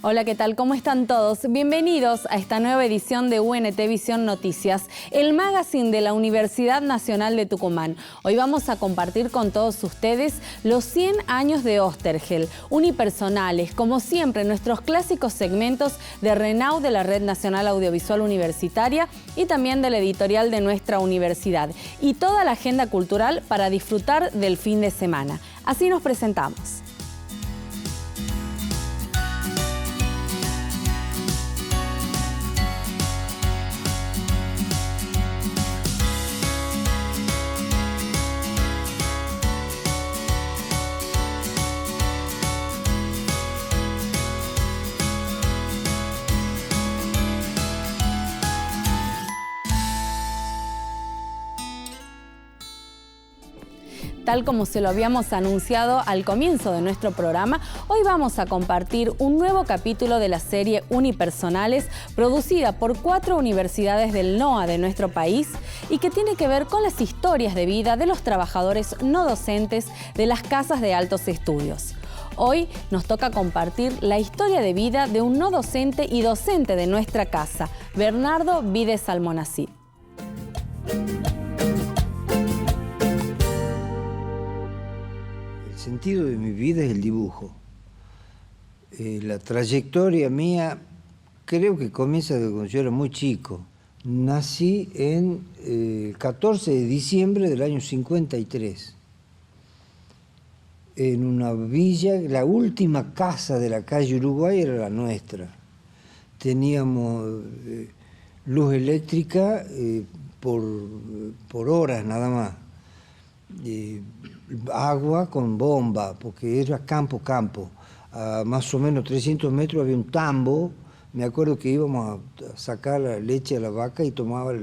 Hola, ¿qué tal? ¿Cómo están todos? Bienvenidos a esta nueva edición de UNT Visión Noticias, el magazine de la Universidad Nacional de Tucumán. Hoy vamos a compartir con todos ustedes los 100 años de Osterhel, unipersonales, como siempre, nuestros clásicos segmentos de RENAU de la Red Nacional Audiovisual Universitaria y también de la editorial de nuestra universidad, y toda la agenda cultural para disfrutar del fin de semana. Así nos presentamos. Tal como se lo habíamos anunciado al comienzo de nuestro programa, hoy vamos a compartir un nuevo capítulo de la serie Unipersonales, producida por 4 universidades del NOA de nuestro país y que tiene que ver con las historias de vida de los trabajadores no docentes de las casas de altos estudios. Hoy nos toca compartir la historia de vida de un no docente y docente de nuestra casa, Bernardo Vides Almonacid. El sentido de mi vida es el dibujo. La trayectoria mía creo que comienza desde cuando yo era muy chico. Nací en el 14 de diciembre del año 53, en una villa. La última casa de la calle Uruguay era la nuestra. Teníamos luz eléctrica por horas nada más. Agua con bomba, porque era campo. A más o menos 300 metros había un tambo. Me acuerdo que íbamos a sacar la leche a la vaca y tomaba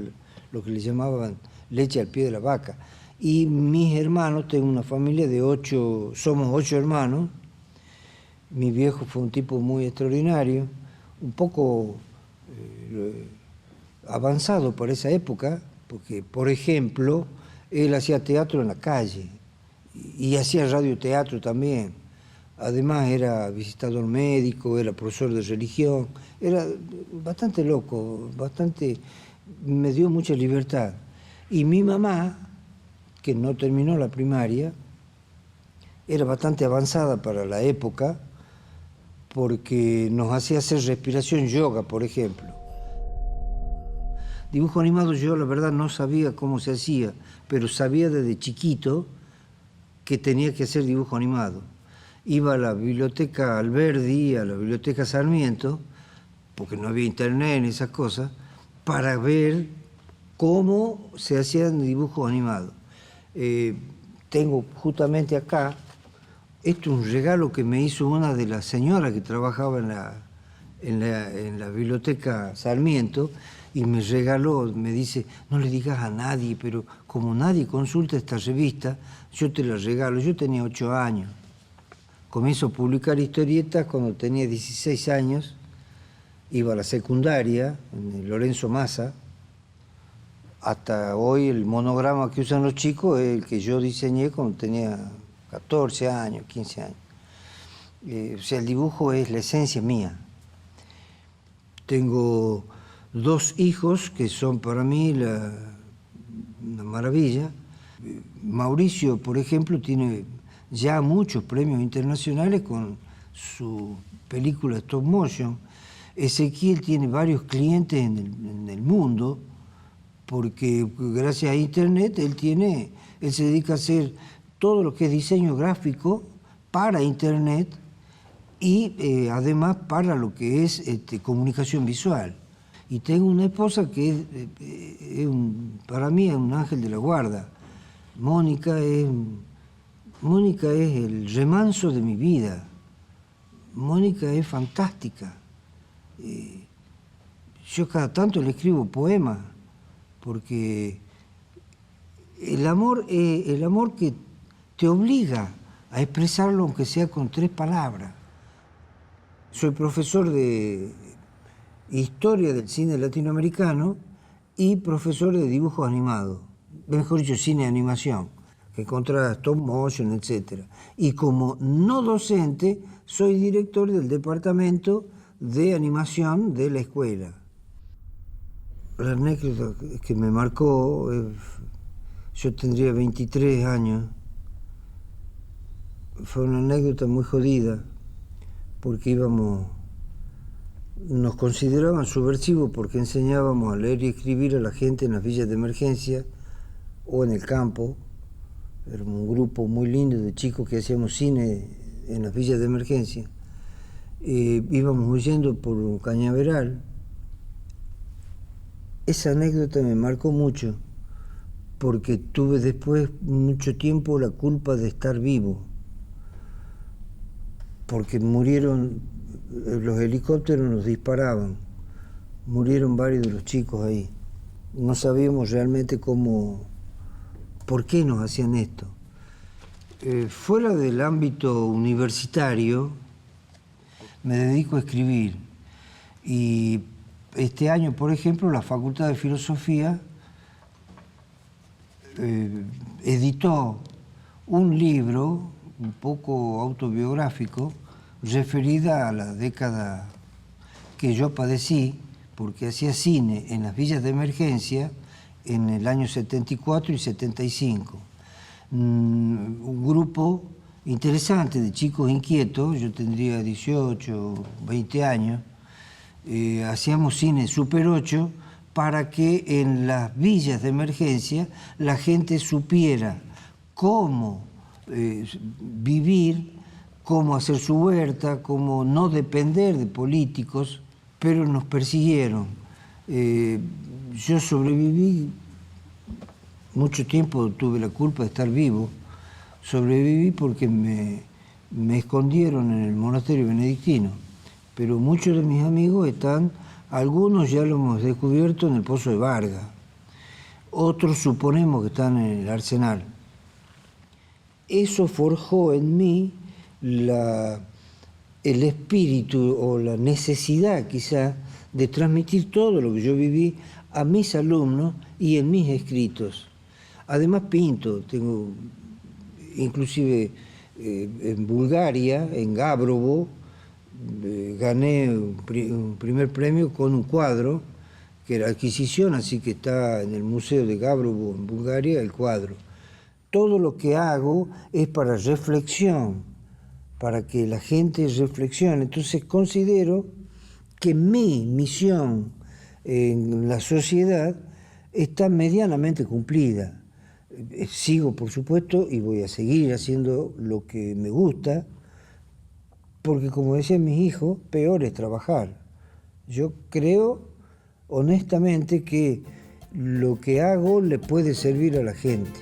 lo que le llamaban leche al pie de la vaca. Y mis hermanos, tengo una familia de 8, somos 8 hermanos. Mi viejo fue un tipo muy extraordinario, un poco avanzado por esa época, porque, por ejemplo, él hacía teatro en la calle y hacía radioteatro también. Además era visitador médico, era profesor de religión, era bastante loco, me dio mucha libertad. Y mi mamá, que no terminó la primaria, era bastante avanzada para la época, porque nos hacía hacer respiración yoga, por ejemplo. Dibujo animado yo la verdad no sabía cómo se hacía, pero sabía desde chiquito que tenía que hacer dibujo animado. Iba a la biblioteca Alberdi, a la biblioteca Sarmiento, porque no había internet ni esas cosas, para ver cómo se hacían dibujos animados. Tengo justamente acá, esto es un regalo que me hizo una de las señoras que trabajaba en la biblioteca Sarmiento, y me regaló, me dice, no le digas a nadie, pero como nadie consulta esta revista, yo te la regalo. Yo tenía 8 años. Comienzo a publicar historietas cuando tenía 16 años. Iba a la secundaria, en el Lorenzo Massa. Hasta hoy el monograma que usan los chicos es el que yo diseñé cuando tenía 14 años, 15 años. O sea, el dibujo es la esencia mía. Tengo 2 hijos que son para mí una maravilla. Mauricio, por ejemplo, tiene ya muchos premios internacionales con su película stop motion. Ezequiel tiene varios clientes en el mundo, porque gracias a internet él se dedica a hacer todo lo que es diseño gráfico para internet y además para lo que es comunicación visual. Y tengo una esposa que para mí es un ángel de la guarda. Mónica es el remanso de mi vida. Mónica es fantástica. Yo cada tanto le escribo poemas, porque el amor que te obliga a expresarlo aunque sea con 3 palabras. Soy profesor de historia del cine latinoamericano y profesor de dibujos animados, mejor dicho, cine de animación, que contra stop motion, etc. Y como no docente, soy director del departamento de animación de la escuela. La anécdota que me marcó, yo tendría 23 años, fue una anécdota muy jodida, porque nos consideraban subversivos porque enseñábamos a leer y escribir a la gente en las villas de emergencia o en el campo. Éramos un grupo muy lindo de chicos que hacíamos cine en las villas de emergencia. Íbamos huyendo por un cañaveral. Esa anécdota me marcó mucho, porque tuve después mucho tiempo la culpa de estar vivo, porque murieron, los helicópteros nos disparaban, murieron varios de los chicos ahí. No sabíamos realmente por qué nos hacían esto. Fuera del ámbito universitario, me dedico a escribir. Y este año, por ejemplo, la Facultad de Filosofía editó un libro un poco autobiográfico referida a la década que yo padecí, porque hacía cine en las villas de emergencia en el año 74 y 75. Un grupo interesante de chicos inquietos, yo tendría 18, 20 años, hacíamos cine Super 8 para que en las villas de emergencia la gente supiera cómo vivir, cómo hacer su huerta, cómo no depender de políticos, pero nos persiguieron. Yo sobreviví, mucho tiempo tuve la culpa de estar vivo, sobreviví porque me escondieron en el monasterio benedictino, pero muchos de mis amigos algunos ya lo hemos descubierto en el Pozo de Vargas, otros suponemos que están en el Arsenal. Eso forjó en mí el espíritu o la necesidad quizá de transmitir todo lo que yo viví a mis alumnos y en mis escritos. Además pinto, tengo inclusive en Bulgaria, en Gabrovo, gané un primer premio con un cuadro que era adquisición, así que está en el Museo de Gabrovo en Bulgaria el cuadro. Todo lo que hago es para reflexión, para que la gente reflexione. Entonces considero que mi misión en la sociedad está medianamente cumplida. Sigo, por supuesto, y voy a seguir haciendo lo que me gusta, porque como decían mis hijos, peor es trabajar. Yo creo honestamente que lo que hago le puede servir a la gente.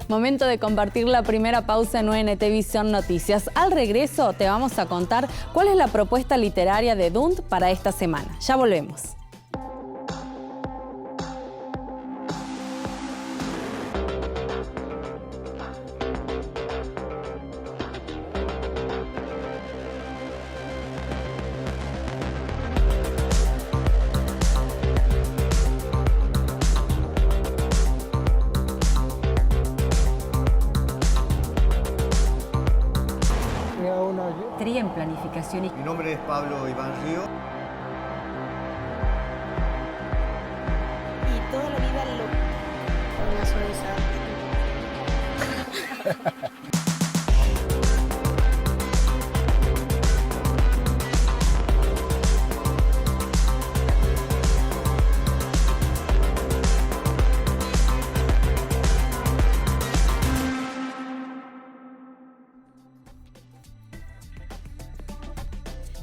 Momento de compartir la primera pausa en UNT Visión Noticias. Al regreso te vamos a contar cuál es la propuesta literaria de DUNT para esta semana. Ya volvemos. En planificación y... Mi nombre es Pablo Iván Río. Y toda la vida con una sonrisa.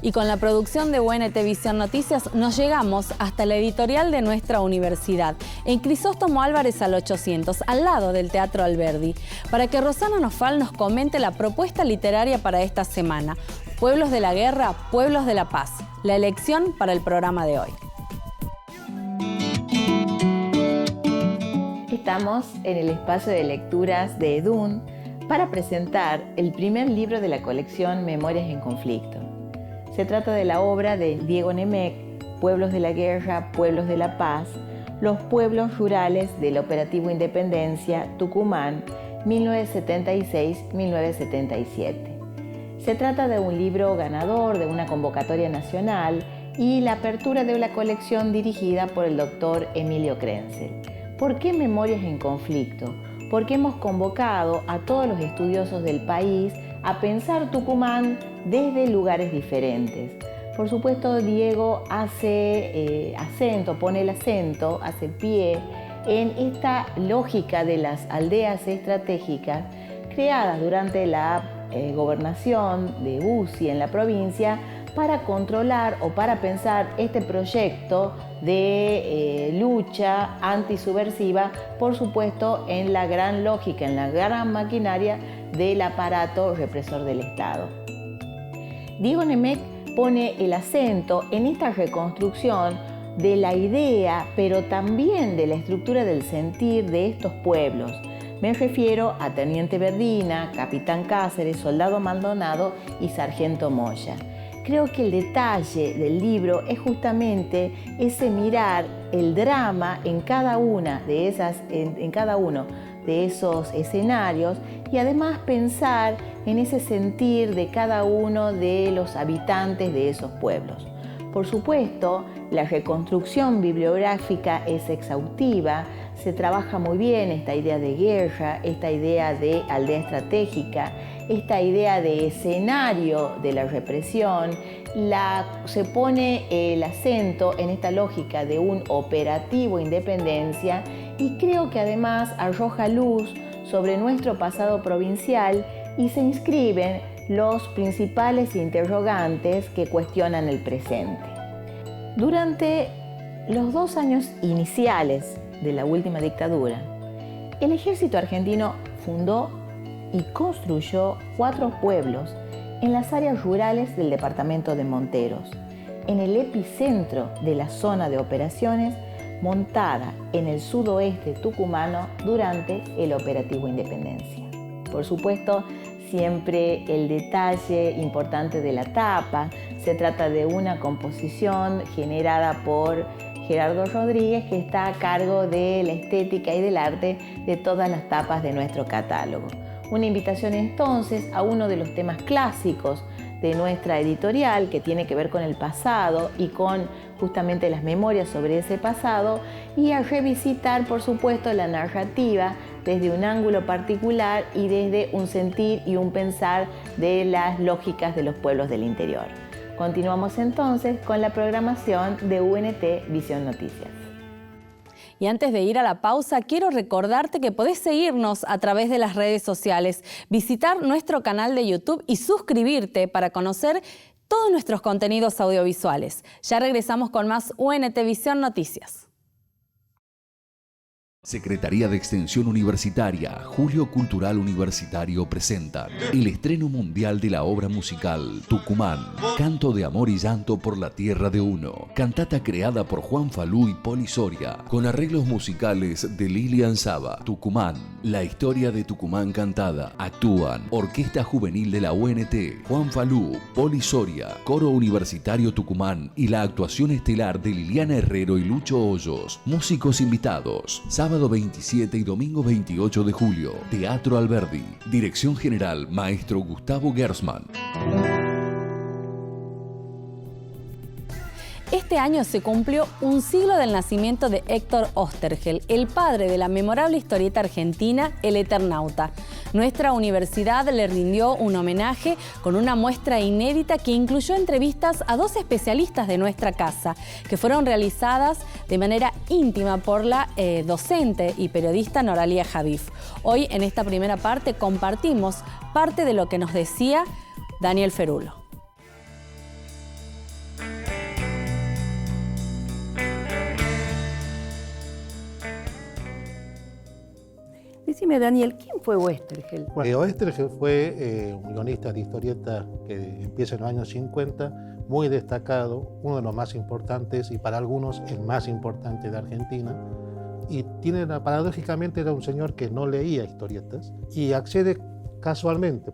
Y con la producción de UNT Visión Noticias nos llegamos hasta la editorial de nuestra universidad, en Crisóstomo Álvarez al 800, al lado del Teatro Alberdi, para que Rosana Nofal nos comente la propuesta literaria para esta semana. Pueblos de la Guerra, Pueblos de la Paz. La elección para el programa de hoy. Estamos en el espacio de lecturas de DUNT para presentar el primer libro de la colección Memorias en Conflicto. Se trata de la obra de Diego Nemec, Pueblos de la Guerra, Pueblos de la Paz, los pueblos rurales del Operativo Independencia, Tucumán, 1976-1977. Se trata de un libro ganador de una convocatoria nacional y la apertura de una colección dirigida por el doctor Emilio Krenzel. ¿Por qué Memorias en Conflicto? Porque hemos convocado a todos los estudiosos del país a pensar Tucumán desde lugares diferentes. Por supuesto, Diego pone el acento, hace pie en esta lógica de las aldeas estratégicas creadas durante la gobernación de UCI en la provincia para controlar o para pensar este proyecto de lucha antisubversiva, por supuesto, en la gran lógica, en la gran maquinaria del aparato represor del Estado. Diego Nemec pone el acento en esta reconstrucción de la idea, pero también de la estructura del sentir de estos pueblos. Me refiero a Teniente Verdina, Capitán Cáceres, Soldado Maldonado y Sargento Moya. Creo que el detalle del libro es justamente ese mirar el drama en cada uno de esos escenarios y además pensar en ese sentir de cada uno de los habitantes de esos pueblos. Por supuesto, la reconstrucción bibliográfica es exhaustiva, se trabaja muy bien esta idea de guerra, esta idea de aldea estratégica, esta idea de escenario de la represión, se pone el acento en esta lógica de un operativo independencia y creo que además arroja luz sobre nuestro pasado provincial y se inscriben los principales interrogantes que cuestionan el presente. Durante los 2 años iniciales de la última dictadura, el ejército argentino fundó y construyó 4 pueblos en las áreas rurales del departamento de Monteros, en el epicentro de la zona de operaciones montada en el sudoeste tucumano durante el operativo Independencia. Por supuesto, siempre el detalle importante de la tapa. Se trata de una composición generada por Gerardo Rodríguez, que está a cargo de la estética y del arte de todas las tapas de nuestro catálogo. Una invitación entonces a uno de los temas clásicos de nuestra editorial, que tiene que ver con el pasado y con justamente las memorias sobre ese pasado, y a revisitar, por supuesto, la narrativa desde un ángulo particular y desde un sentir y un pensar de las lógicas de los pueblos del interior. Continuamos entonces con la programación de UNT Visión Noticias. Y antes de ir a la pausa, quiero recordarte que podés seguirnos a través de las redes sociales, visitar nuestro canal de YouTube y suscribirte para conocer todos nuestros contenidos audiovisuales. Ya regresamos con más UNT Visión Noticias. Secretaría de Extensión Universitaria, Julio Cultural Universitario presenta el estreno mundial de la obra musical Tucumán, Canto de Amor y Llanto por la Tierra de Uno, cantata creada por Juan Falú y Poli Soria, con arreglos musicales de Lilian Saba. Tucumán, la historia de Tucumán cantada. Actúan Orquesta Juvenil de la UNT, Juan Falú, Poli Soria, Coro Universitario Tucumán y la actuación estelar de Liliana Herrero y Lucho Hoyos. Músicos invitados, sábado 27 y domingo 28 de julio, Teatro Alberdi. Dirección General, Maestro Gustavo Gersman. Este año se cumplió un siglo del nacimiento de Héctor Oesterheld, el padre de la memorable historieta argentina El Eternauta. Nuestra universidad le rindió un homenaje con una muestra inédita que incluyó entrevistas a 2 especialistas de nuestra casa, que fueron realizadas de manera íntima por la docente y periodista Noralia Javif. Hoy, en esta primera parte, compartimos parte de lo que nos decía Daniel Ferulo. Decime, Daniel, ¿quién fue Oesterheld? Bueno, Oesterheld fue un guionista de historieta que empieza en los años 50, muy destacado, uno de los más importantes y para algunos el más importante de Argentina. Y paradójicamente era un señor que no leía historietas y accede casualmente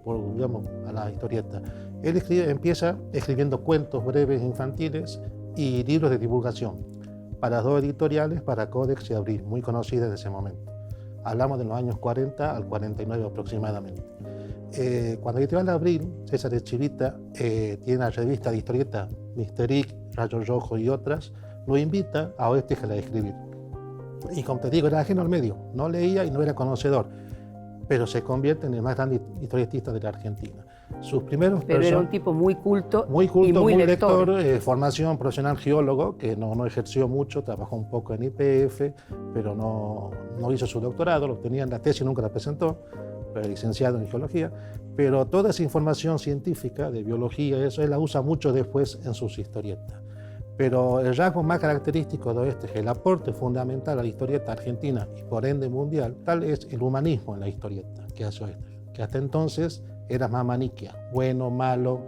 a la historieta. Él empieza escribiendo cuentos breves infantiles y libros de divulgación para 2 editoriales, para Codex y Abril, muy conocidas en ese momento. hablamos de los años 40 al 49 aproximadamente. Cuando Editorial Abril, César Echivita, tiene la revista de historieta Mister Ig, Rayo Rojo y otras, lo invita a Oesterhel a escribir. Y como te digo, era ajeno al medio, no leía y no era conocedor, pero se convierte en el más grande historietista de la Argentina. Sus primeros Pero era un tipo muy culto, y muy lector. Formación profesional geólogo, que no ejerció mucho, trabajó un poco en YPF, pero no hizo su doctorado, lo tenía en la tesis, nunca la presentó, pero licenciado en geología, pero toda esa información científica de biología, eso él la usa mucho después en sus historietas. Pero el rasgo más característico de el aporte fundamental a la historieta argentina y por ende mundial, tal es el humanismo en la historieta que hace Oesterhel, que hasta entonces era más maniquea, bueno, malo,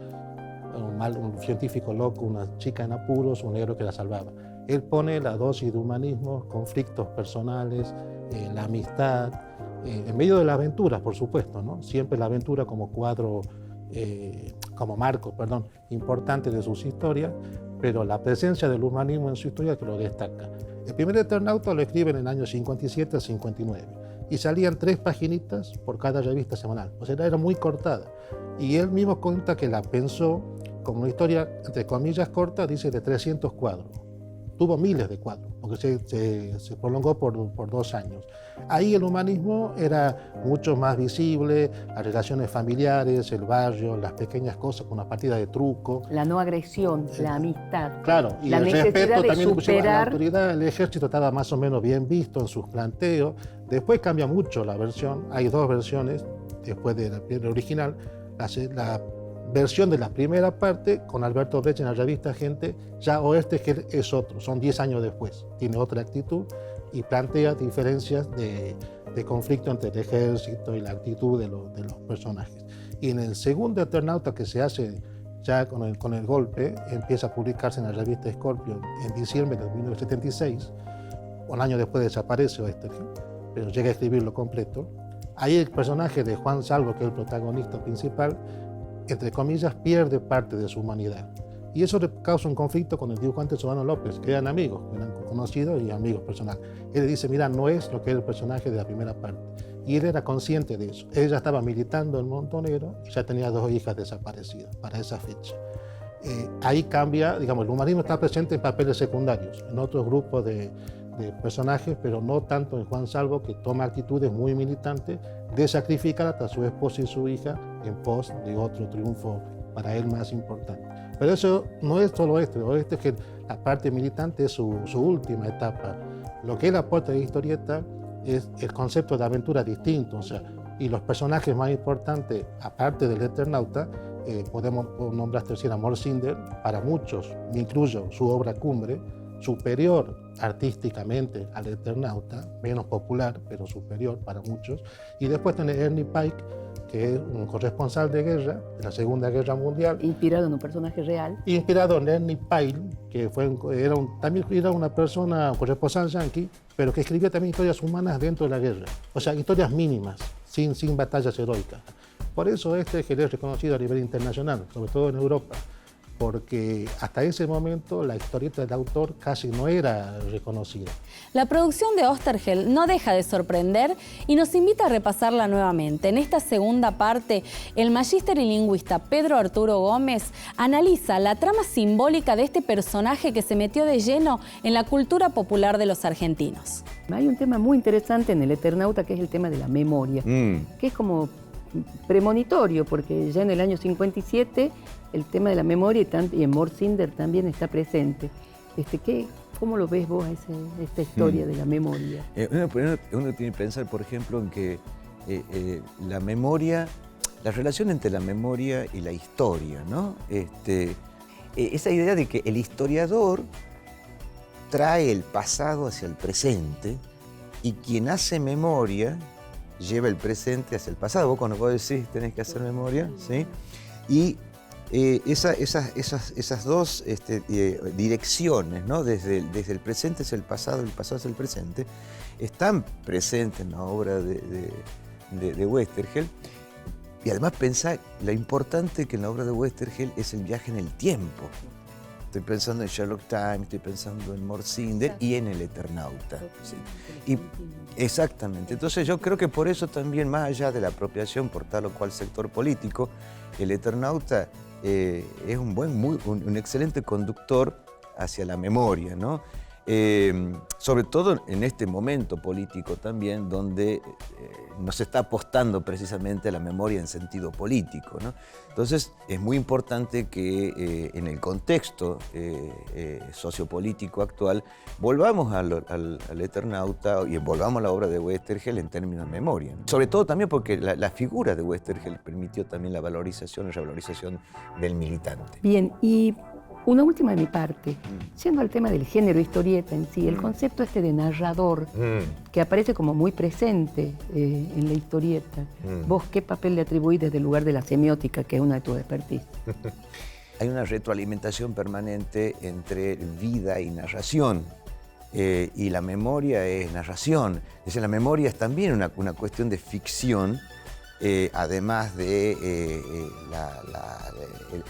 un científico loco, una chica en apuros, un héroe que la salvaba. Él pone la dosis de humanismo, conflictos personales, la amistad, en medio de la aventura, por supuesto, ¿no? Siempre la aventura como marco, importante de sus historias, pero la presencia del humanismo en su historia que lo destaca. El primer Eternauta lo escribe en el año 57 a 59 y salían 3 paginitas por cada revista semanal, o sea, era muy cortada. Y él mismo cuenta que la pensó como una historia, entre comillas, corta, dice, de 300 cuadros. Tuvo miles de cuadros, porque se prolongó por 2 años. Ahí el humanismo era mucho más visible, las relaciones familiares, el barrio, las pequeñas cosas, con una partida de truco. La no agresión, la amistad. Claro, y la el necesidad respeto de también a la superar. autoridad. El ejército estaba más o menos bien visto en sus planteos. Después cambia mucho la versión, hay 2 versiones después de la original. La versión de la primera parte, con Alberto Brecht en la revista Gente, ya Oesterhel es otro, son 10 años después, tiene otra actitud y plantea diferencias de conflicto entre el ejército y la actitud de los personajes. Y en el segundo Eternauta, que se hace ya con el golpe, empieza a publicarse en la revista Scorpion en diciembre de 1976, un año después desaparece Oesterhel, pero llega a escribirlo completo. Ahí el personaje de Juan Salvo, que es el protagonista principal, entre comillas, pierde parte de su humanidad. Y eso le causa un conflicto con el dibujante Solano López, que eran amigos, eran conocidos y amigos personales. Él dice, mira, no es lo que era el personaje de la primera parte. Y él era consciente de eso. Él ya estaba militando en Montonero y ya tenía 2 hijas desaparecidas para esa fecha. Ahí cambia, digamos, el humanismo está presente en papeles secundarios, en otros grupos de personajes, pero no tanto en Juan Salvo, que toma actitudes muy militantes de sacrificar hasta a su esposa y su hija en pos de otro triunfo para él más importante. Pero eso no es solo es que la parte militante es su última etapa. Lo que él aporta de historieta es el concepto de aventura distinto, o sea, y los personajes más importantes, aparte del Eternauta, podemos nombrar tercera Morcinder, para muchos, me incluyo, su obra cumbre, superior artísticamente al Eternauta, menos popular, pero superior para muchos. Y después tenés Ernie Pike, que es un corresponsal de guerra, de la Segunda Guerra Mundial. Inspirado en un personaje real. Inspirado en Ernie Pyle, que también era una persona, un corresponsal yanqui, pero que escribía también historias humanas dentro de la guerra. O sea, historias mínimas, sin batallas heroicas. Por eso es reconocido a nivel internacional, sobre todo en Europa, porque hasta ese momento la historieta del autor casi no era reconocida. La producción de Oesterhel no deja de sorprender y nos invita a repasarla nuevamente. En esta segunda parte, el magíster y lingüista Pedro Arturo Gómez analiza la trama simbólica de este personaje que se metió de lleno en la cultura popular de los argentinos. Hay un tema muy interesante en el Eternauta, que es el tema de la memoria, que es como premonitorio, porque ya en el año 57 el tema de la memoria y en Morcinder también está presente. ¿Cómo lo ves vos esta historia de la memoria? Uno tiene que pensar, por ejemplo, en que la memoria, la relación entre la memoria y la historia, ¿no? Esa idea de que el historiador trae el pasado hacia el presente y quien hace memoria lleva el presente hacia el pasado. Vos cuando vos decís tenés que hacer memoria, ¿sí? Y esas 2 direcciones, ¿no? Desde el presente hacia el pasado hacia el presente, están presentes en la obra de Oesterhel. Y además pensá lo importante que en la obra de Oesterhel es el viaje en el tiempo. estoy pensando en Sherlock Times, estoy pensando en Morcinder y en El Eternauta. ¿Sí? Y, exactamente. Entonces yo creo que por eso también, más allá de la apropiación por tal o cual sector político, El Eternauta es un excelente conductor hacia la memoria, ¿no? Sobre todo en este momento político también, donde no se está apostando precisamente a la memoria en sentido político, ¿no? Entonces es muy importante que en el contexto sociopolítico actual volvamos al Eternauta y volvamos a la obra de Westergel en términos de memoria, ¿no? Sobre todo también porque la figura de Westergel permitió también la valorización y revalorización del militante. Bien, y una última de mi parte, yendo al tema del género historieta en sí, el concepto este de narrador, que aparece como muy presente en la historieta. ¿Vos qué papel le atribuís desde el lugar de la semiótica, que es una de tus expertise? Hay una retroalimentación permanente entre vida y narración. Y la memoria es narración. Es decir, la memoria es también una cuestión de ficción, además de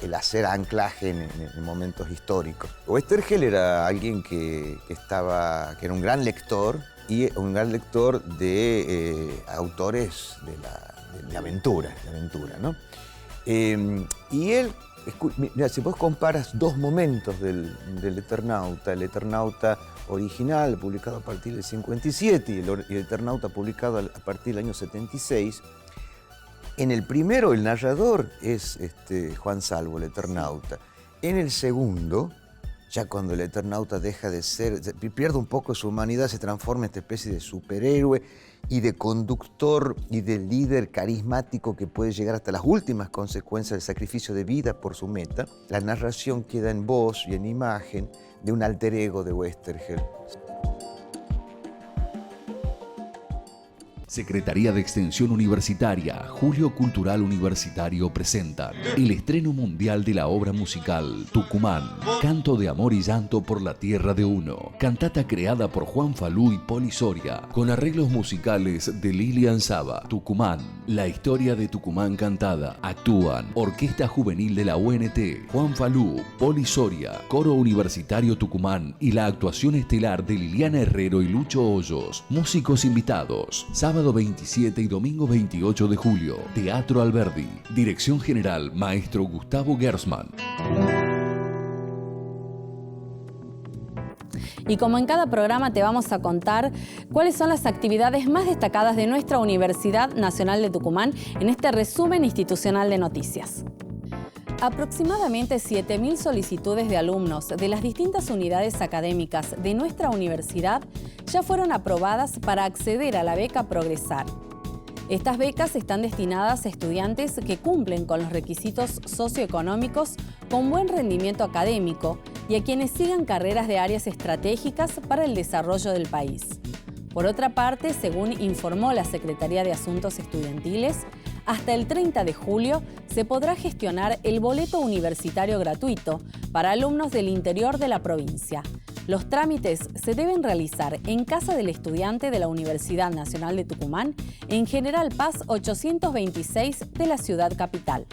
el hacer anclaje en momentos históricos. Westergel era alguien que era un gran lector, y un gran lector de autores de aventura, ¿no? Y él, mira, si vos comparas dos momentos del Eternauta, el Eternauta original, publicado a partir del 57, y el Eternauta publicado a partir del año 76, en el primero el narrador es Juan Salvo, el Eternauta. En el segundo, ya cuando el Eternauta deja de ser, pierde un poco su humanidad, se transforma en esta especie de superhéroe y de conductor y de líder carismático que puede llegar hasta las últimas consecuencias del sacrificio de vida por su meta. La narración queda en voz y en imagen de un alter ego de Westergel. Secretaría de Extensión Universitaria, Julio Cultural Universitario presentan el estreno mundial de la obra musical Tucumán, Canto de Amor y Llanto por la Tierra de Uno, cantata creada por Juan Falú y Poli Soria, con arreglos musicales de Lilian Saba. Tucumán, la historia de Tucumán cantada. Actúan Orquesta Juvenil de la UNT, Juan Falú, Poli Soria, Coro Universitario Tucumán y la actuación estelar de Liliana Herrero y Lucho Hoyos. Músicos invitados, sábado 27 y domingo 28 de julio, Teatro Alberdi. Dirección General, Maestro Gustavo Gersman. Y como en cada programa te vamos a contar cuáles son las actividades más destacadas de nuestra Universidad Nacional de Tucumán en este resumen institucional de noticias. Aproximadamente 7.000 solicitudes de alumnos de las distintas unidades académicas de nuestra universidad ya fueron aprobadas para acceder a la beca Progresar. Estas becas están destinadas a estudiantes que cumplen con los requisitos socioeconómicos con buen rendimiento académico y a quienes sigan carreras de áreas estratégicas para el desarrollo del país. Por otra parte, según informó la Secretaría de Asuntos Estudiantiles, hasta el 30 de julio se podrá gestionar el boleto universitario gratuito para alumnos del interior de la provincia. Los trámites se deben realizar en Casa del Estudiante de la Universidad Nacional de Tucumán, en General Paz 826 de la ciudad capital.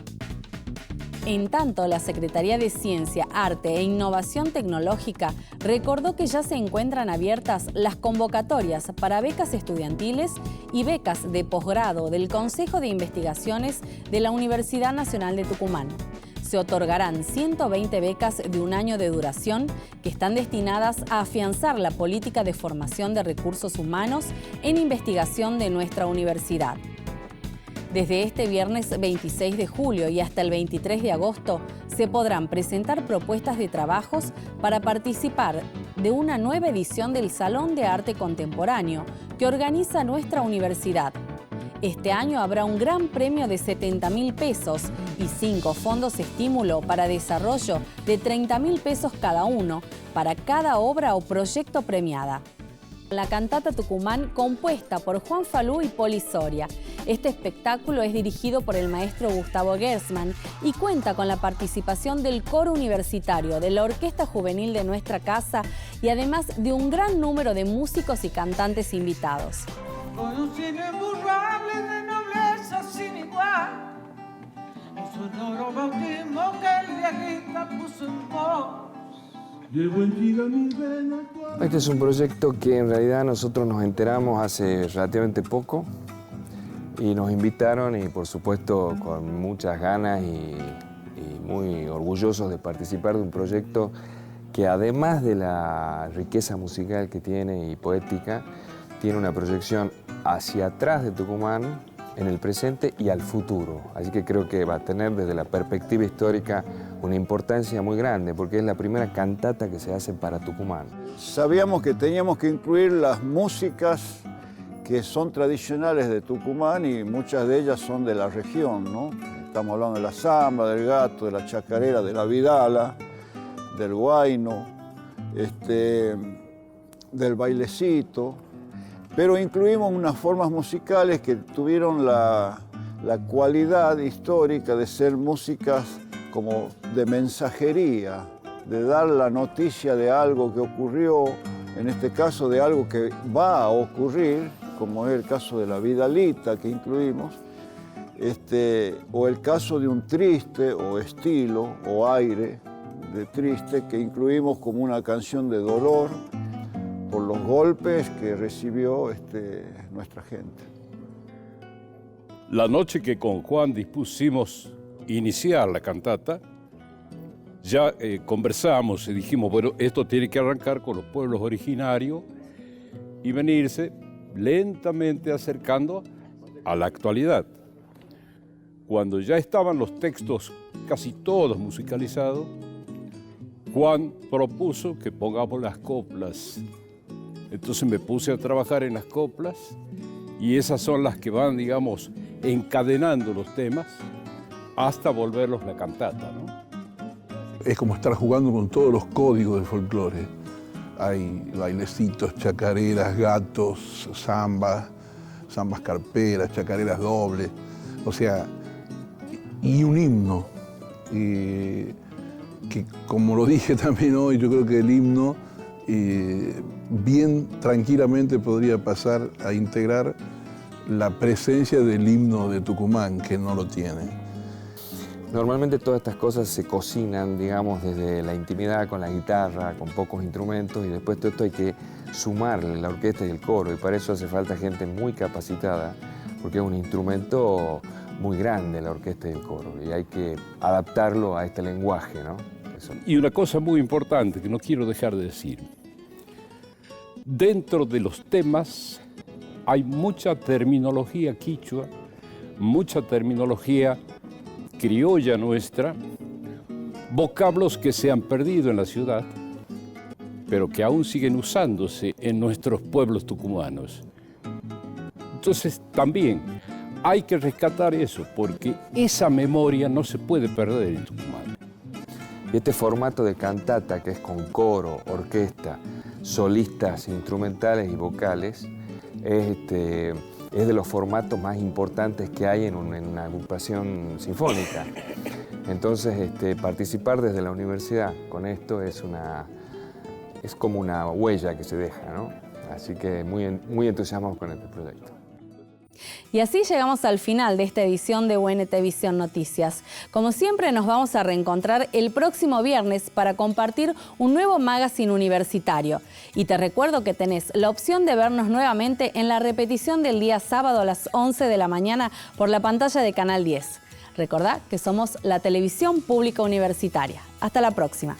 En tanto, la Secretaría de Ciencia, Arte e Innovación Tecnológica recordó que ya se encuentran abiertas las convocatorias para becas estudiantiles y becas de posgrado del Consejo de Investigaciones de la Universidad Nacional de Tucumán. Se otorgarán 120 becas de un año de duración que están destinadas a afianzar la política de formación de recursos humanos en investigación de nuestra universidad. Desde este viernes 26 de julio y hasta el 23 de agosto se podrán presentar propuestas de trabajos para participar de una nueva edición del Salón de Arte Contemporáneo que organiza nuestra universidad. Este año habrá un gran premio de 70.000 pesos y 5 fondos estímulo para desarrollo de 30.000 pesos cada uno para cada obra o proyecto premiada. La cantata Tucumán, compuesta por Juan Falú y Poli Soria. Este espectáculo es dirigido por el maestro Gustavo Gersman y cuenta con la participación del coro universitario, de la Orquesta Juvenil de nuestra casa y además de un gran número de músicos y cantantes invitados. Con un cine imborrable de nobleza sin igual, un sonoro bautismo que el viajista puso en voz. Este es un proyecto que en realidad nosotros nos enteramos hace relativamente poco y nos invitaron y por supuesto con muchas ganas y muy orgullosos de participar de un proyecto que además de la riqueza musical que tiene y poética, tiene una proyección hacia atrás de Tucumán, en el presente y al futuro. Así que creo que va a tener desde la perspectiva histórica una importancia muy grande, porque es la primera cantata que se hace para Tucumán. Sabíamos que teníamos que incluir las músicas que son tradicionales de Tucumán y muchas de ellas son de la región, ¿no? Estamos hablando de la samba, del gato, de la chacarera, de la vidala, del huayno, del bailecito, pero incluimos unas formas musicales que tuvieron la cualidad histórica de ser músicas como de mensajería, de dar la noticia de algo que ocurrió, en este caso de algo que va a ocurrir, como es el caso de la vidalita que incluimos, o el caso de un triste o estilo o aire de triste que incluimos como una canción de dolor por los golpes que recibió nuestra gente. La noche que con Juan dispusimos iniciar la cantata, ya conversamos y dijimos, bueno, esto tiene que arrancar con los pueblos originarios y venirse lentamente acercando a la actualidad. Cuando ya estaban los textos casi todos musicalizados, Juan propuso que pongamos las coplas. Entonces me puse a trabajar en las coplas y esas son las que van, digamos, encadenando los temas hasta volverlos la cantata, ¿no? Es como estar jugando con todos los códigos del folclore. Hay bailecitos, chacareras, gatos, zambas carperas, chacareras dobles, o sea, y un himno. Que como lo dije también hoy, yo creo que el himno bien tranquilamente podría pasar a integrar la presencia del himno de Tucumán, que no lo tiene. Normalmente todas estas cosas se cocinan, digamos, desde la intimidad con la guitarra, con pocos instrumentos, y después todo esto hay que sumarle la orquesta y el coro, y para eso hace falta gente muy capacitada, porque es un instrumento muy grande la orquesta y el coro, y hay que adaptarlo a este lenguaje, ¿no? Eso. Y una cosa muy importante que no quiero dejar de decir. Dentro de los temas hay mucha terminología quichua, mucha terminología criolla nuestra, vocablos que se han perdido en la ciudad, pero que aún siguen usándose en nuestros pueblos tucumanos. Entonces también hay que rescatar eso, porque esa memoria no se puede perder en Tucumán. Y este formato de cantata, que es con coro, orquesta, solistas instrumentales y vocales, es de los formatos más importantes que hay en una agrupación sinfónica. Entonces, participar desde la universidad con esto es como una huella que se deja, ¿no? Así que muy entusiasmados con este proyecto. Y así llegamos al final de esta edición de UNT Visión Noticias. Como siempre, nos vamos a reencontrar el próximo viernes para compartir un nuevo magazine universitario. Y te recuerdo que tenés la opción de vernos nuevamente en la repetición del día sábado a las 11 de la mañana por la pantalla de Canal 10. Recordá que somos la televisión pública universitaria. Hasta la próxima.